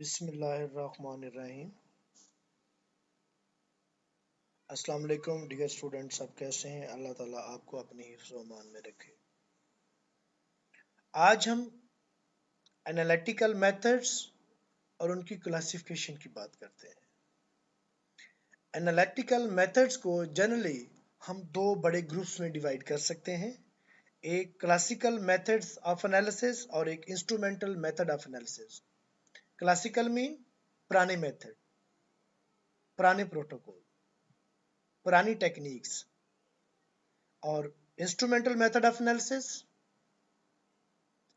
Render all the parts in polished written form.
बिस्मिल्लाहिर्रहमानिर्रहीम। अस्सलाम वालेकुम डियर स्टूडेंट्स, सब कैसे हैं? अल्लाह ताला आपको अपनी हिफ्ज़-ओ अमान में रखे। आज हम एनालिटिकल मेथड्स और उनकी क्लासिफिकेशन की बात करते हैं। एनालिटिकल मेथड्स को जनरली हम दो बड़े ग्रुप्स में डिवाइड कर सकते हैं, एक क्लासिकल मेथड्स ऑफ एनालिसिस और एक instrumental method of analysis. Classical mean पुराने मेथड, पुराने प्रोटोकॉल, पुरानी टेक्निक्स, और इंस्ट्रूमेंटल मेथड ऑफ एनालिसिस,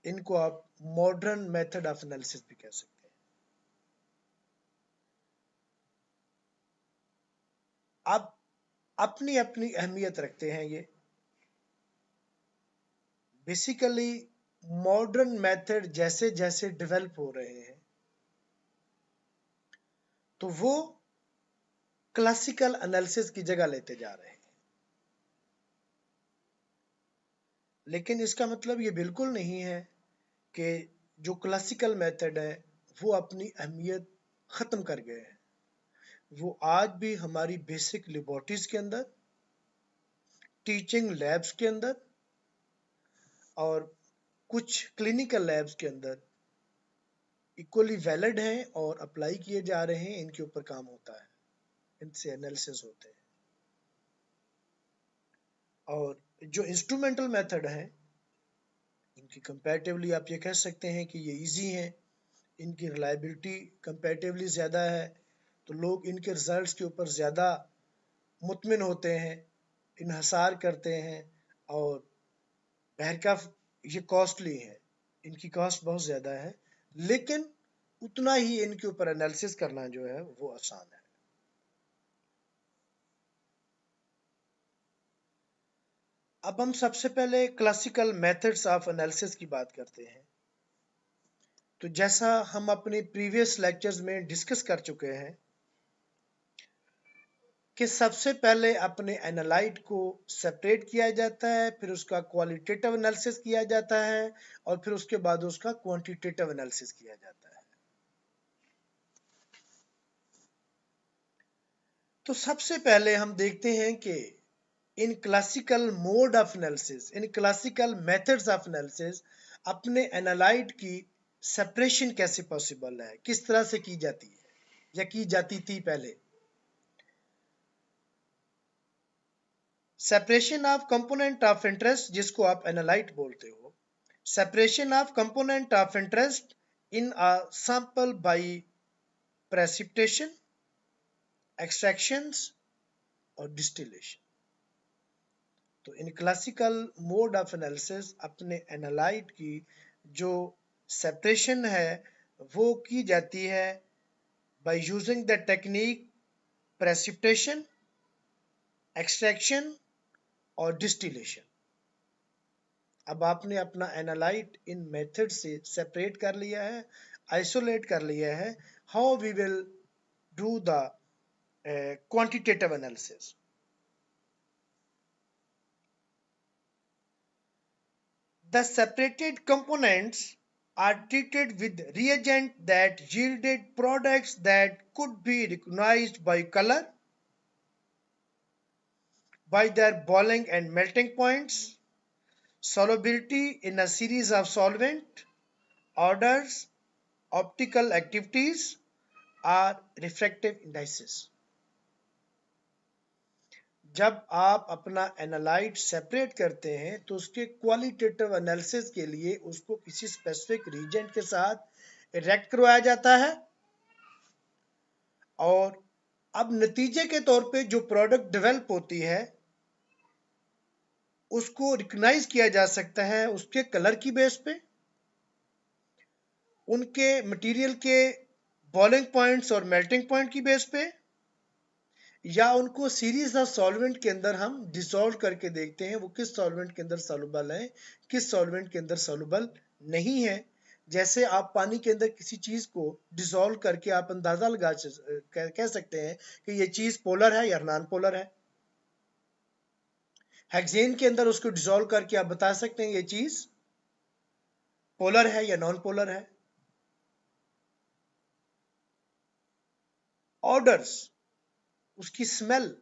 इनको आप मॉडर्न मेथड ऑफ एनालिसिस भी कह सकते हैं। अब अपनी अपनी अहमियत रखते हैं ये। बेसिकली मॉडर्न मेथड जैसे जैसे डेवलप हो रहे हैं तो वो क्लासिकल एनालिसिस की जगह लेते जा रहे हैं, लेकिन इसका मतलब ये बिल्कुल नहीं है कि जो क्लासिकल मेथड है वो अपनी अहमियत ख़त्म कर गए हैं। वो आज भी हमारी बेसिक लेबोरेटरीज के अंदर, टीचिंग लैब्स के अंदर और कुछ क्लिनिकल लैब्स के अंदर इक्वली वैलिड हैं और अप्लाई किए जा रहे हैं। इनके ऊपर काम होता है, इनसे एनालिसिस होते हैं। और जो इंस्ट्रूमेंटल मेथड है इनकी कंपैरेटिवली आप ये कह सकते हैं कि ये इजी हैं, इनकी रिलायबिलिटी कंपैरेटिवली ज़्यादा है, तो लोग इनके रिजल्ट्स के ऊपर ज़्यादा मुतमिन होते हैं, इन्हसार करते हैं। और बहरकफ ये कॉस्टली है, इनकी कॉस्ट बहुत ज़्यादा है, लेकिन उतना ही इनके ऊपर एनालिसिस करना जो है वो आसान है। अब हम सबसे पहले क्लासिकल मेथड्स ऑफ एनालिसिस की बात करते हैं। तो जैसा हम अपने प्रीवियस लेक्चर्स में डिस्कस कर चुके हैं कि सबसे पहले अपने एनालाइट को सेपरेट किया जाता है, फिर उसका क्वालिटेटिव एनालिसिस किया जाता है और फिर उसके बाद उसका क्वांटिटेटिव एनालिसिस किया जाता है। तो सबसे पहले हम देखते हैं कि इन classical mode of analysis, in classical methods of analysis अपने एनालाइट की सेपरेशन कैसे पॉसिबल है, किस तरह से की जाती है या की जाती थी पहले। Separation of component of interest, जिसको आप एनालाइट बोलते हो, separation of component of interest in a sample by precipitation, extractions और डिस्टिलेशन। तो in classical mode of analysis अपने एनालाइट की जो सेपरेशन है वो की जाती है by using the technique precipitation, extraction और डिस्टिलेशन। अब आपने अपना एनालाइट इन मेथड से सेपरेट कर लिया है, आइसोलेट कर लिया है। How we will do the quantitative analysis. The separated components are treated with reagent that yielded products that could be recognized by color, by their boiling and melting points, solubility in a series of solvent, odors, optical activities, or refractive indices. जब आप अपना analyte separate करते हैं तो उसके qualitative analysis के लिए उसको किसी स्पेसिफिक रीजेंट के साथ रिएक्ट करवाया जाता है, और अब नतीजे के तौर पे जो प्रोडक्ट डेवलप होती है उसको रिकग्नाइज किया जा सकता है उसके कलर की बेस पे, उनके मटेरियल के बॉइलिंग पॉइंट्स और मेल्टिंग पॉइंट की बेस पे, या उनको सीरीज ऑफ सॉल्वेंट के अंदर हम डिसॉल्व करके देखते हैं वो किस सॉल्वेंट के अंदर सॉल्युबल है, किस सॉल्वेंट के अंदर सॉल्युबल नहीं है। जैसे आप पानी के अंदर किसी चीज को डिसॉल्व करके आप अंदाजा कह सकते हैं कि ये चीज पोलर है या नॉन पोलर है। हेक्सेन के अंदर उसको डिसॉल्व करके आप बता सकते हैं ये चीज पोलर है या नॉन पोलर है। ऑर्डर्स, उसकी स्मेल,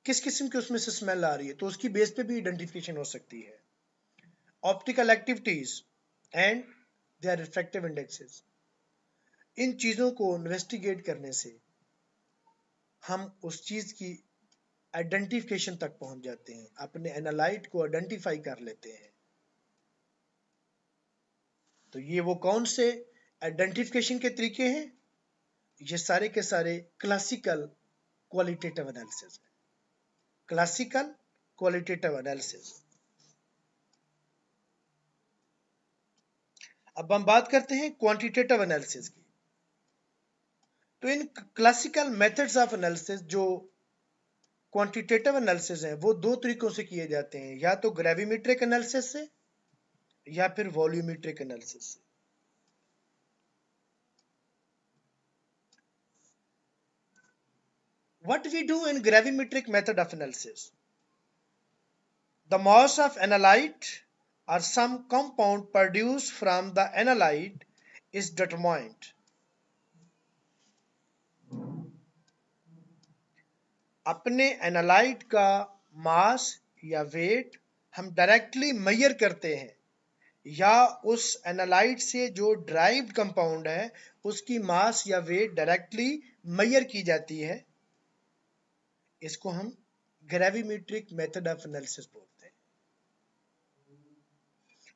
किस किस्म की उसमें से स्मेल आ रही है, तो उसकी बेस पे भी आइडेंटिफिकेशन हो सकती है। Optical activities and their refractive indexes, इन चीजों को इन्वेस्टिगेट करने से हम उस चीज की आइडेंटिफिकेशन तक पहुंच जाते हैं, अपने एनालाइट को आइडेंटिफाई कर लेते हैं। तो ये वो कौन से आइडेंटिफिकेशन के तरीके हैं? ये सारे के सारे क्लासिकल क्वालिटेटिव एनालिसिस है। Classical qualitative analysis. अब हम बात करते हैं क्वांटिटेटिव एनालिसिस की। तो in classical methods of analysis, जो क्वांटिटेटिव एनालिसिस है, वो दो तरीकों से किए जाते हैं, या तो ग्रेविमेट्रिक एनालिसिस से या फिर वॉल्यूमेट्रिक एनालिसिस से। What we do in gravimetric method of analysis? The mass of analyte or some compound produced from the analyte is determined. अपने एनालाइट का मास या वेट हम डायरेक्टली मेजर करते हैं, या उस एनालाइट से जो ड्राइव्ड कंपाउंड है उसकी मास या वेट डायरेक्टली मेजर की जाती है, इसको हम ग्रेविमेट्रिक मेथड ऑफ एनालिसिस बोलते हैं।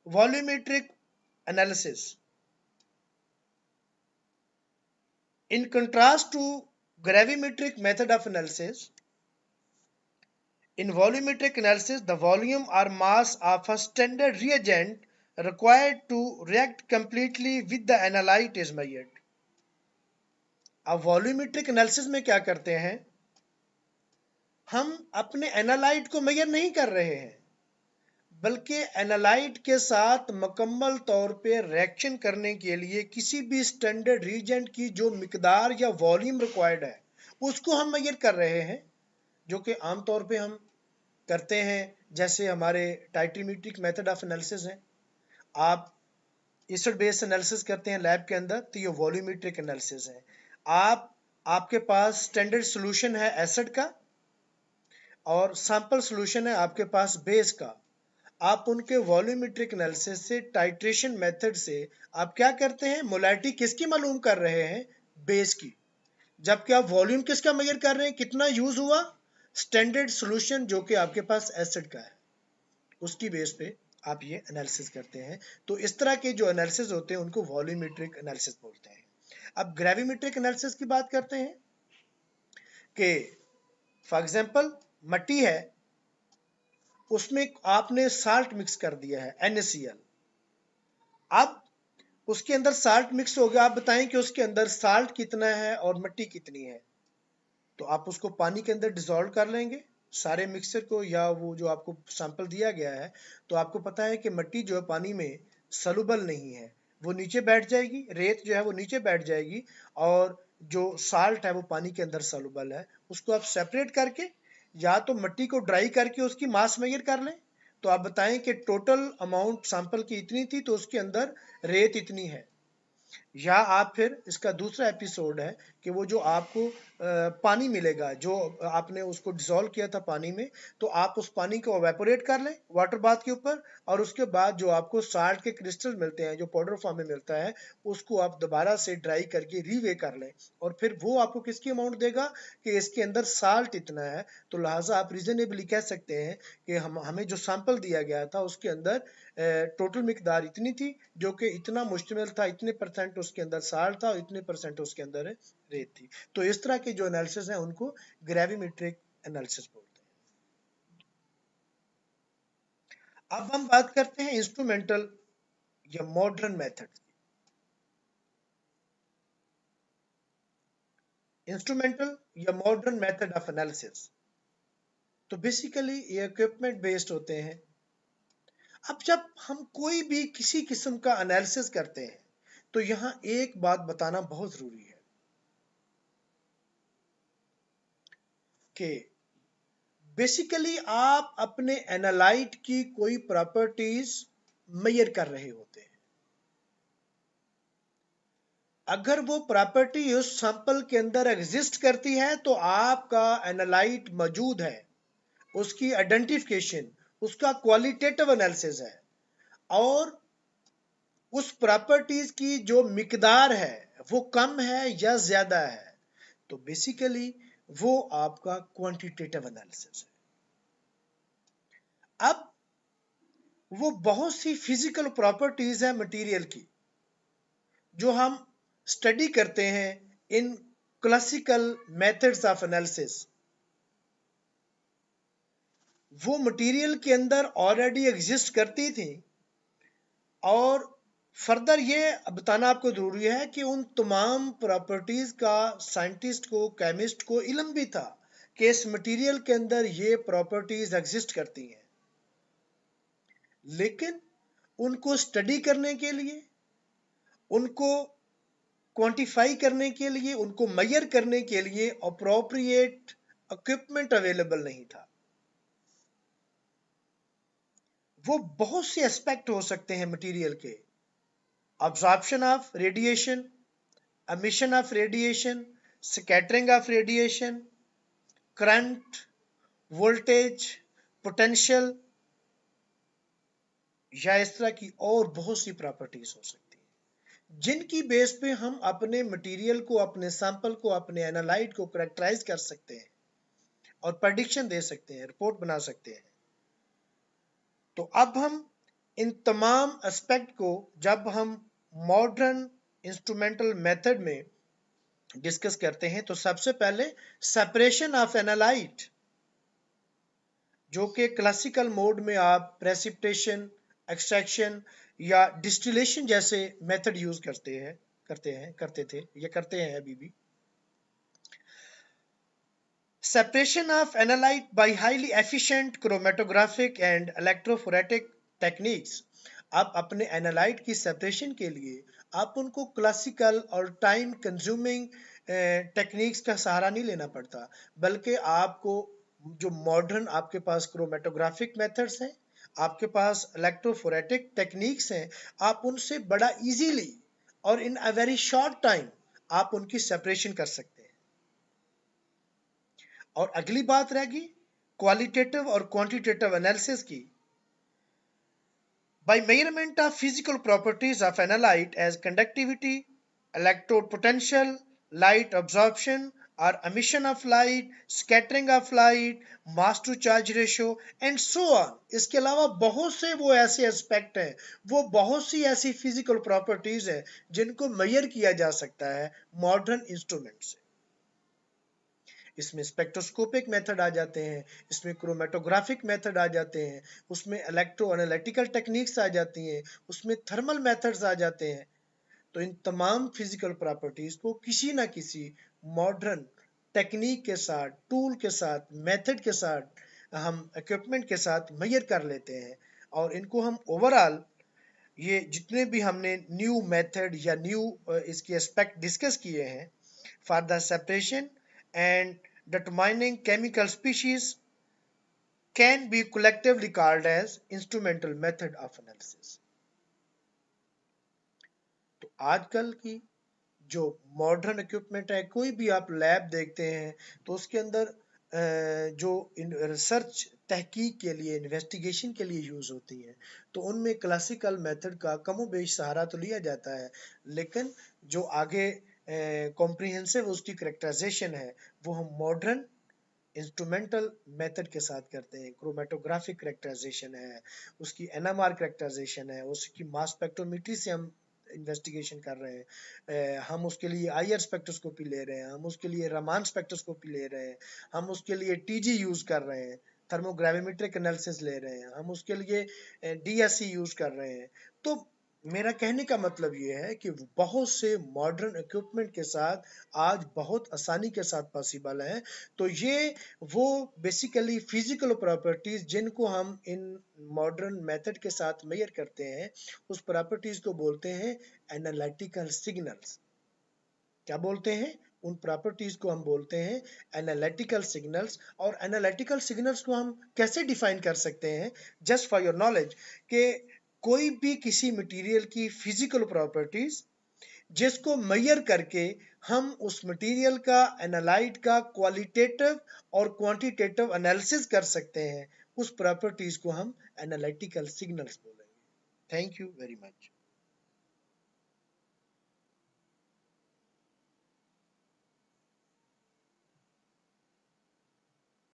Volumetric analysis. In contrast to gravimetric method of analysis, in volumetric analysis, the volume or mass of a standard reagent required to react completely with the analyte is measured. अब volumetric analysis में क्या करते हैं, हम अपने analyte को major नहीं कर रहे हैं, बल्कि एनालाइट के साथ मुकम्मल तौर पे रिएक्शन करने के लिए किसी भी स्टैंडर्ड रीजेंट की जो मिकदार या वॉल्यूम रिक्वायर्ड है उसको हम मेजर कर रहे हैं, जो कि आमतौर पे हम करते हैं। जैसे हमारे टाइट्रीमेट्रिक मेथड ऑफ एनालिसिस है, आप एसिड बेस एनालिसिस करते हैं लैब के अंदर, तो ये वॉल्यूमेट्रिक एनालिसिस है। आपके पास स्टैंडर्ड सोल्यूशन है एसिड का और सैंपल सोल्यूशन है आपके पास बेस का, आप उनके वॉल्यूमेट्रिक एनालिसिस से, टाइट्रेशन मेथड से आप क्या करते हैं, मोलैरिटी किसकी मालूम कर रहे हैं, बेस की, जबकि आप वॉल्यूम किसका मेजर कर रहे हैं, कितना यूज हुआ, स्टैंडर्ड सॉल्यूशन जो कि आपके पास एसिड का है, उसकी बेस पे आप ये एनालिसिस करते हैं। तो इस तरह के जो एनालिसिस होते हैं उनको वॉल्यूमेट्रिक एनालिसिस बोलते हैं। अब ग्रेविमेट्रिक एनालिसिस की बात करते हैं कि फॉर एग्जांपल मट्टी है, उसमें आपने साल्ट मिक्स कर दिया है NaCl, अब उसके अंदर साल्ट मिक्स हो गया, आप बताएं कि उसके अंदर साल्ट कितना है और मिट्टी कितनी है, तो आप उसको पानी के अंदर डिसॉल्व कर लेंगे सारे मिक्सचर को, या वो जो आपको सैंपल दिया गया है, तो आपको पता है कि मिट्टी जो है पानी में सलूबल नहीं है, वो नीचे बैठ जाएगी, रेत जो है वो नीचे बैठ जाएगी, और जो साल्ट है वो पानी के अंदर सलूबल है। उसको आप सेपरेट करके या तो मिट्टी को ड्राई करके उसकी मास मेजर कर लें, तो आप बताएं कि टोटल अमाउंट सैंपल की इतनी थी, तो उसके अंदर रेत इतनी है। या आप फिर इसका दूसरा एपिसोड है कि वो जो आपको पानी मिलेगा, जो आपने उसको डिसॉल्व किया था पानी में, तो आप उस पानी को एवेपोरेट कर लें वाटर बाथ के ऊपर, और उसके बाद जो आपको साल्ट के क्रिस्टल मिलते हैं जो पाउडर फॉर्म में मिलता है, उसको आप दोबारा से ड्राई करके रीवे कर लें, और फिर वो आपको किसकी अमाउंट देगा कि इसके अंदर साल्ट इतना है। तो लिहाजा आप रीजनेबली कह सकते हैं कि हमें जो सैंपल दिया गया था उसके अंदर टोटल मिकदार इतनी थी, जो कि इतना मुश्तमिल था, इतने परसेंट उसके अंदर साल्ट था और इतने परसेंट उसके अंदर रेत थी। तो इस तरह के जो एनालिसिस है उनको ग्रेविमेट्रिक एनालिसिस बोलते हैं। अब हम बात करते हैं इंस्ट्रूमेंटल या मॉडर्न मेथड। इंस्ट्रूमेंटल या मॉडर्न मेथड ऑफ एनालिसिस, तो बेसिकली ये इक्विपमेंट बेस्ड होते हैं। अब जब हम कोई भी किसी किस्म का एनालिसिस करते हैं, तो यहां एक बात बताना बहुत जरूरी है कि बेसिकली आप अपने एनालाइट की कोई प्रॉपर्टीज मेजर कर रहे होते हैं। अगर वो प्रॉपर्टी उस सैंपल के अंदर एग्जिस्ट करती है तो आपका एनालाइट मौजूद है, उसकी आइडेंटिफिकेशन, उसका क्वालिटेटिव एनालिसिस है, और उस प्रॉपर्टीज की जो मिकदार है वो कम है या ज्यादा है, तो बेसिकली वो आपका क्वांटिटेटिव एनालिसिस है। अब वो बहुत सी फिजिकल प्रॉपर्टीज है मटेरियल की जो हम स्टडी करते हैं in classical methods of analysis, वो मटेरियल के अंदर ऑलरेडी एग्जिस्ट करती थी। और फर्दर ये बताना आपको जरूरी है कि उन तमाम प्रॉपर्टीज का साइंटिस्ट को, केमिस्ट को इल्म भी था कि इस मटेरियल के अंदर ये प्रॉपर्टीज एग्जिस्ट करती हैं, लेकिन उनको स्टडी करने के लिए, उनको क्वांटिफाई करने के लिए, उनको मेजर करने के लिए अप्रोप्रिएट इक्विपमेंट अवेलेबल नहीं था। वो बहुत से एस्पेक्ट हो सकते हैं मटेरियल के, absorption of radiation, emission of radiation, scattering of radiation, current, voltage, potential, या इस तरह की और बहुत सी प्रॉपर्टीज हो सकती हैं जिनकी बेस पे हम अपने मटेरियल को, अपने सैंपल को, अपने एनालाइट को करेक्टराइज कर सकते हैं और प्रेडिक्शन दे सकते हैं, रिपोर्ट बना सकते हैं। तो अब हम इन तमाम एस्पेक्ट को जब हम मॉडर्न इंस्ट्रूमेंटल मेथड में डिस्कस करते हैं तो सबसे पहले सेपरेशन ऑफ एनालाइट, जो कि क्लासिकल मोड में आप प्रेसिपिटेशन, एक्सट्रैक्शन या डिस्टिलेशन जैसे मेथड यूज करते थे या करते हैं अभी भी। Separation of analyte by highly efficient chromatographic and electrophoretic techniques. आप अपने एनालाइट की सेपरेशन के लिए आप उनको क्लासिकल और टाइम कंज्यूमिंग टेक्निक्स का सहारा नहीं लेना पड़ता, बल्कि आपको जो मॉडर्न आपके पास क्रोमेटोग्राफिक मेथड्स हैं, आपके पास इलेक्ट्रोफोरेटिक टेक्निक्स हैं, आप उनसे बड़ा इजीली और इन अ वेरी शॉर्ट टाइम आप उनकी सेपरेशन कर सकते हैं। और अगली बात रहेगी क्वालिटेटिव और क्वांटिटेटिव एनालिसिस की। By measurement of physical properties of analyte as conductivity, electrode potential, light absorption or emission of light, scattering of light, mass to charge ratio and so on, इसके अलावा बहुत से वो ऐसे एस्पेक्ट हैं, वो बहुत सी ऐसी फिजिकल प्रॉपर्टीज हैं जिनको मेजर किया जा सकता है मॉडर्न इंस्ट्रूमेंट से। इसमें स्पेक्ट्रोस्कोपिक मेथड आ जाते हैं, इसमें क्रोमेटोग्राफिक मेथड आ जाते हैं, उसमें इलेक्ट्रो एनालिटिकल टेक्निक्स आ जाती हैं, उसमें थर्मल मेथड्स आ जाते हैं। तो इन तमाम फिजिकल प्रॉपर्टीज को किसी ना किसी मॉडर्न टेक्निक के साथ, टूल के साथ, मेथड के साथ, हम इक्विपमेंट के साथ मेजर कर लेते हैं, और इनको हम ओवरऑल ये जितने भी हमने न्यू मेथड या न्यू इसके एस्पेक्ट डिस्कस किए हैं for the separation and determining chemical species can be collectively called as instrumental method of analysis। तो आजकल की जो मॉडर्न इक्विपमेंट है, कोई भी आप लैब देखते हैं तो उसके अंदर जो रिसर्च तहकीक के लिए, इन्वेस्टिगेशन के लिए यूज होती है, तो उनमें क्लासिकल मेथड का कमोबेश सहारा तो लिया जाता है, लेकिन जो आगे कॉम्प्रिहेंसिव उसकी करेक्टराइजेशन है वो हम मॉडर्न इंस्ट्रूमेंटल मेथड के साथ करते हैं। क्रोमेटोग्राफिक करेक्टराइजेशन है, उसकी एनएमआर करेक्टराइजेशन है, उसकी मास स्पेक्ट्रोमेट्री से हम इन्वेस्टिगेशन कर रहे हैं, हम उसके लिए आईआर स्पेक्ट्रोस्कोपी ले रहे हैं, हम उसके लिए रमान स्पेक्ट्रोस्कोपी ले रहे हैं, हम उसके लिए टीजी यूज कर रहे हैं, थर्मोग्राविमेट्रिक एनालिसिस ले रहे हैं, हम उसके लिए डीएससी यूज कर रहे हैं। तो मेरा कहने का मतलब ये है कि बहुत से मॉडर्न इक्विपमेंट के साथ आज बहुत आसानी के साथ पॉसिबल है। तो ये वो बेसिकली फिजिकल प्रॉपर्टीज जिनको हम इन मॉडर्न मेथड के साथ मेजर करते हैं, उस प्रॉपर्टीज को बोलते हैं एनालिटिकल सिग्नल्स। क्या बोलते हैं? उन प्रॉपर्टीज को हम बोलते हैं एनालिटिकल सिग्नल्स। और एनालिटिकल सिग्नल्स को हम कैसे डिफाइन कर सकते हैं, जस्ट फॉर योर नॉलेज, कि कोई भी किसी मटेरियल की फिजिकल प्रॉपर्टीज जिसको मेजर करके हम उस मटेरियल का, एनालाइट का क्वालिटेटिव और क्वांटिटेटिव एनालिसिस कर सकते हैं। उस प्रॉपर्टीज को हम एनालिटिकल सिग्नल्स बोलेंगे। Thank you very much.